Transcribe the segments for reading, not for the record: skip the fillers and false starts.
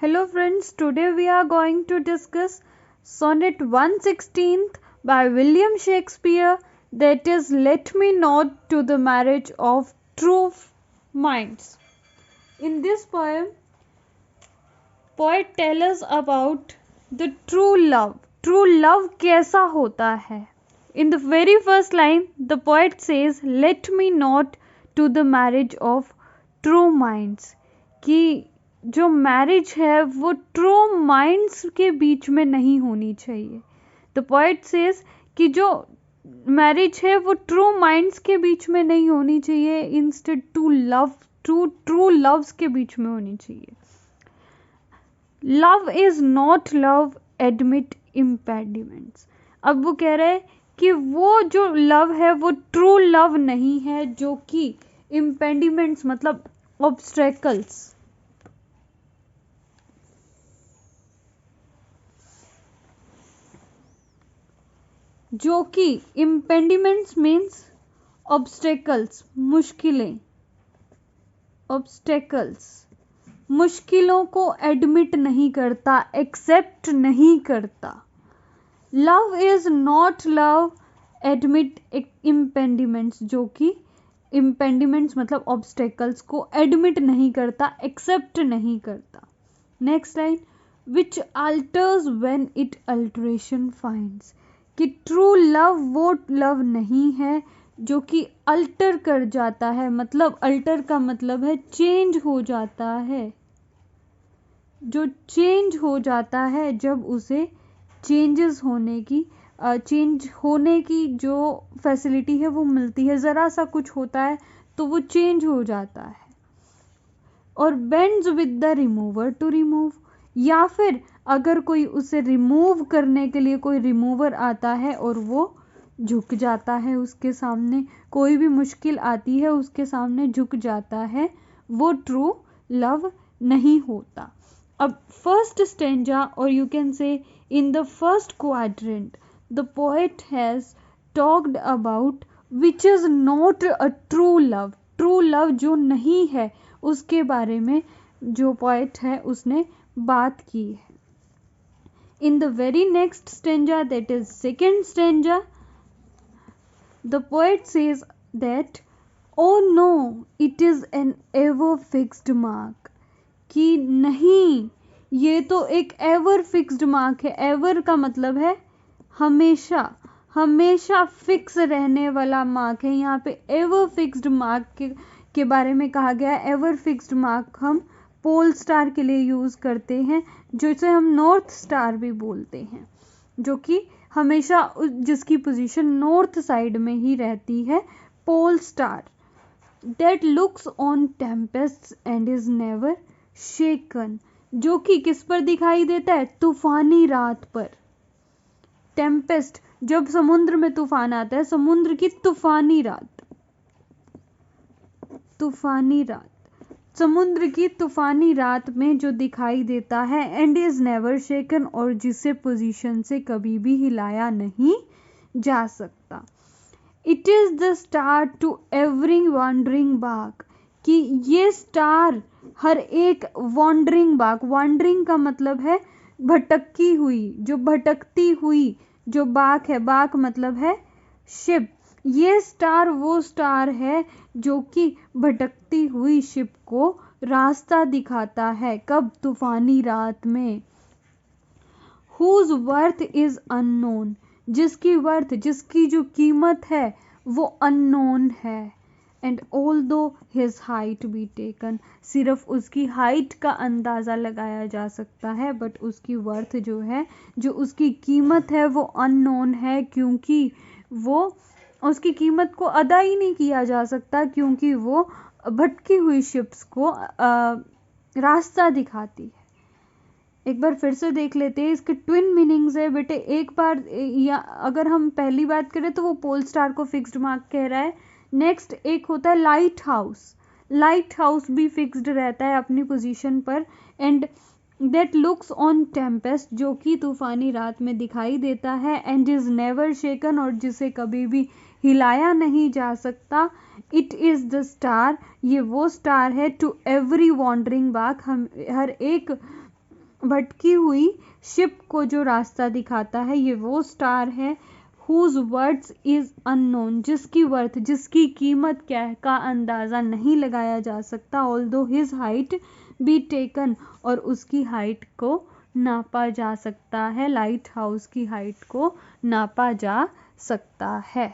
Hello friends, today we are going to discuss Sonnet 116th by William Shakespeare, that is Let Me Not to the Marriage of True Minds. In this poem, poet tells us about the true love. True love कैसा होता है? In the very first line, the poet says, Let me not to the marriage of true minds. कि जो marriage है वो true minds के बीच में नहीं होनी चाहिए. द पोएट सेज कि जो मैरिज है वो ट्रू माइंड्स के बीच में नहीं होनी चाहिए, instead to love true loves के बीच में होनी चाहिए. Love is not love, admit impediments. अब वो कह रहे हैं कि वो जो लव है वो ट्रू लव नहीं है, जो कि इम्पेडिमेंट्स मतलब ऑब्स्ट्रैकल्स, जो कि इम्पेडिमेंट्स मीन्स ऑब्स्टेकल्स, मुश्किलें, ऑब्स्टेकल्स मुश्किलों को एडमिट नहीं करता, एक्सेप्ट नहीं करता. Love is not love, admit impediments, जो कि इम्पेडिमेंट्स मतलब ऑब्स्टेकल्स को एडमिट नहीं करता, एक्सेप्ट नहीं करता. Next line, which altars when it alteration finds. कि ट्रू लव वो लव नहीं है जो कि अल्टर कर जाता है, मतलब अल्टर का मतलब है चेंज हो जाता है, जो चेंज हो जाता है जब उसे चेंज होने की जो फैसिलिटी है वो मिलती है. ज़रा सा कुछ होता है तो वो चेंज हो जाता है. और bends with the remover to remove, या फिर अगर कोई उसे रिमूव करने के लिए कोई रिमूवर आता है और वो झुक जाता है उसके सामने, कोई भी मुश्किल आती है उसके सामने झुक जाता है, वो ट्रू लव नहीं होता. अब फर्स्ट स्टेंजा, और you can say in the first quadrant, the poet has talked about which is not a true love. True love जो नहीं है उसके बारे में जो पोएट है उसने बात की है. In the very next stanza, that is second stanza, the poet says that, oh no, it is an ever fixed mark. कि नहीं, ये तो एक एवर फिक्स्ड मार्क है. एवर का मतलब है हमेशा, हमेशा फिक्स रहने वाला मार्क है. यहाँ पे एवर फिक्स्ड मार्क के बारे में कहा गया है. एवर फिक्स्ड मार्क हम पोल स्टार के लिए यूज करते हैं, जिसे हम नॉर्थ स्टार भी बोलते हैं, जो कि हमेशा जिसकी पोजीशन नॉर्थ साइड में ही रहती है. Pole star that looks on tempest and is never shaken, जो कि किस पर दिखाई देता है? तूफानी रात पर. टेम्पेस्ट जब समुद्र में तूफान आता है, समुद्र की तूफानी रात, तूफानी रात, समुद्र की तूफानी रात में जो दिखाई देता है. एंड इज नेवर शेकन, और जिसे पोजीशन से कभी भी हिलाया नहीं जा सकता. It is the star to every wandering bark, कि ये स्टार हर एक वॉन्डरिंग बाग, वॉन्डरिंग का मतलब है भटकी हुई, जो भटकती हुई जो बाग है, बाग मतलब है शिप. ये स्टार वो स्टार है जो कि भटकती हुई शिप को रास्ता दिखाता है. कब? तूफानी रात में. Whose worth is unknown, जिसकी वर्थ, जिसकी जो कीमत है वो अननोन है. And although his height be taken, सिर्फ उसकी हाइट का अंदाज़ा लगाया जा सकता है, बट उसकी वर्थ जो है, जो उसकी कीमत है वो अननोन है, क्योंकि वो उसकी कीमत को अदा ही नहीं किया जा सकता, क्योंकि वो भटकी हुई शिप्स को रास्ता दिखाती है. एक बार फिर से देख लेते हैं, इसके ट्विन मीनिंग्स है बेटे. एक बार या अगर हम पहली बात करें तो वो पोल स्टार को फिक्स्ड मार्क कह रहा है. नेक्स्ट एक होता है लाइट हाउस. लाइट हाउस भी फिक्स्ड रहता है अपनी पोजीशन पर. And that looks on Tempest, जो कि तूफानी रात में दिखाई देता है. एंड इज नेवर शेकन, और जिसे कभी भी हिलाया नहीं जा सकता. इट इज द स्टार, ये वो स्टार है टू एवरी वॉन्डरिंग बाग, हम हर एक भटकी हुई शिप को जो रास्ता दिखाता है ये वो स्टार है whose worth is unknown, जिसकी वर्थ, जिसकी कीमत क्या है का अंदाज़ा नहीं लगाया जा सकता, although his height be taken, और उसकी हाइट को नापा जा सकता है, लाइट हाउस की हाइट को नापा जा सकता है।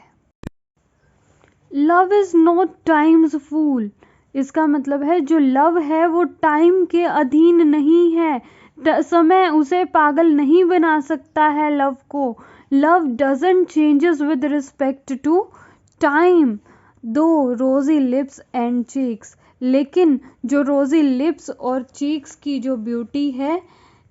लव इज नॉट टाइम्स फूल, इसका मतलब है जो लव है वो टाइम के अधीन नहीं है, समय उसे पागल नहीं बना सकता है लव को। Love doesn't changes with respect to time though rosy lips and cheeks, लेकिन जो रोजी लिप्स और चीक्स की जो ब्यूटी है,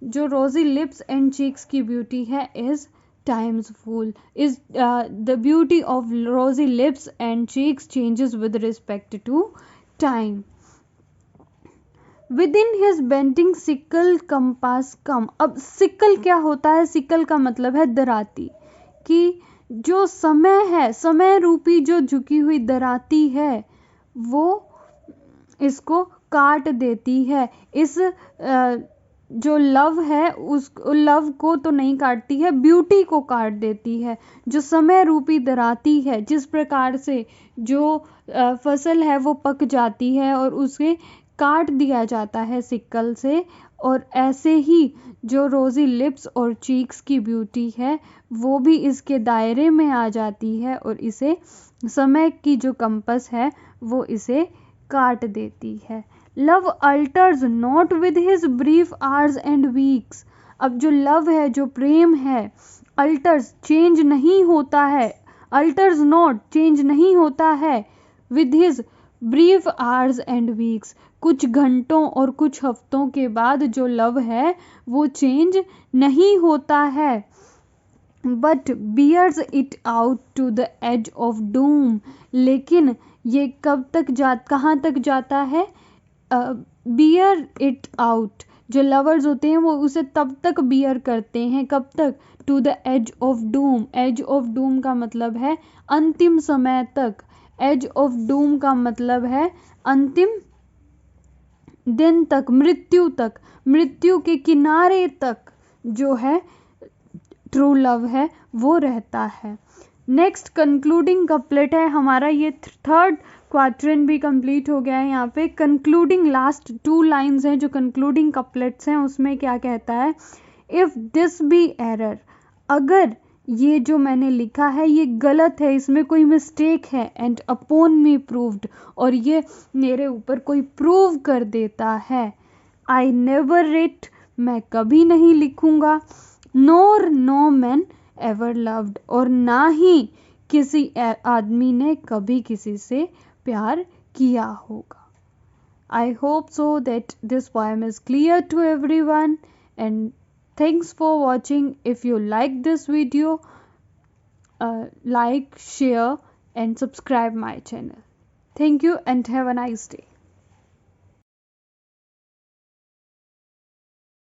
जो रोजी लिप्स एंड चीक्स की ब्यूटी है is times full, is the beauty of rosy lips and cheeks changes with respect to time. Within his bending sickle compass come, अब सिकल क्या होता है? सिकल का मतलब है दराती, कि जो समय है, समय रूपी जो झुकी हुई दराती है वो इसको काट देती है। इस जो लव है उस लव को तो नहीं काटती है, ब्यूटी को काट देती है। जो समय रूपी दराती है, जिस प्रकार से जो फसल है वो पक जाती है और उसे काट दिया जाता है सिक्कल से, और ऐसे ही जो रोजी लिप्स और चीक्स की ब्यूटी है वो भी इसके दायरे में आ जाती है और इसे समय की जो कंपस है वो इसे काट देती है। Love altars not with his brief hours and weeks, अब जो लव है, जो प्रेम है, अल्टर्स चेंज नहीं होता है, अल्टर्स नॉट चेंज नहीं होता है with his brief hours and weeks, कुछ घंटों और कुछ हफ्तों के बाद जो लव है वो चेंज नहीं होता है, but bears it out to the edge of doom, लेकिन ये कब तक कहाँ तक जाता है? बियर इट आउट, जो लवर्स होते हैं वो उसे तब तक बियर करते हैं, कब तक? To the edge of doom, edge of doom का मतलब है अंतिम समय तक, एज ऑफ डूम का मतलब है अंतिम दिन तक, मृत्यु तक, मृत्यु के किनारे तक जो है ट्रू लव है वो रहता है। नेक्स्ट कंक्लूडिंग कपलेट है हमारा, ये थर्ड क्वाड्रेंट भी कंप्लीट हो गया है। यहाँ पे कंक्लूडिंग लास्ट 2 लाइंस हैं जो कंक्लूडिंग कपलेट्स हैं, उसमें क्या कहता है? इफ दिस बी एरर, अगर ये जो मैंने लिखा है ये गलत है, इसमें कोई मिस्टेक है, एंड अपॉन मी प्रूव्ड, और ये मेरे ऊपर कोई प्रूव कर देता है, आई नेवर रिट, मैं कभी नहीं लिखूंगा, नोर नो मैन एवर लव्ड, और ना ही किसी आदमी ने कभी किसी से प्यार किया होगा। I hope so that this poem is clear to everyone, and thanks for watching. If you like this video, like, share and subscribe my channel. Thank you and have a nice day.